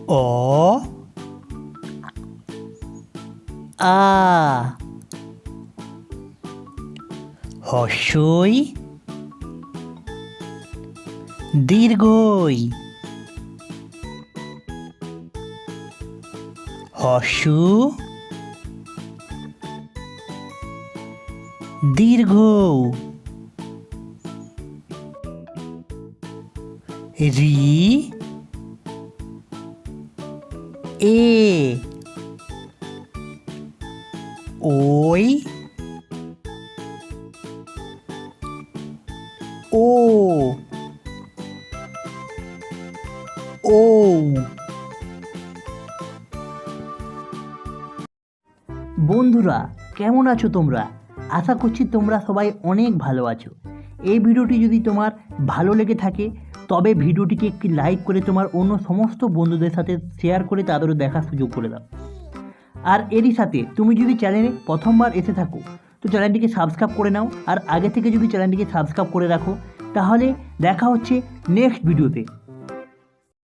অ আ হস্যই দীর্ঘই হস্যু দীর্ঘ রি এ ওই ও ও বন্ধুরা, কেমন আছো তোমরা? আশা করছি তোমরা সবাই অনেক ভালো আছো। এই ভিডিওটি যদি তোমার ভালো লেগে থাকে তবে ভিডিওটিকে একটি লাইক করে তোমার অন্য সমস্ত বন্ধুদের সাথে শেয়ার করে তাদেরও দেখার সুযোগ করে দাও। আর এরই সাথে তুমি যদি চ্যানেলে প্রথমবার এসে থাকো তো চ্যানেলটিকে সাবস্ক্রাইব করে নাও, আর আগে থেকে যদি চ্যানেলটিকে সাবস্ক্রাইব করে রাখো তাহলে দেখা হচ্ছে নেক্সট ভিডিওতে।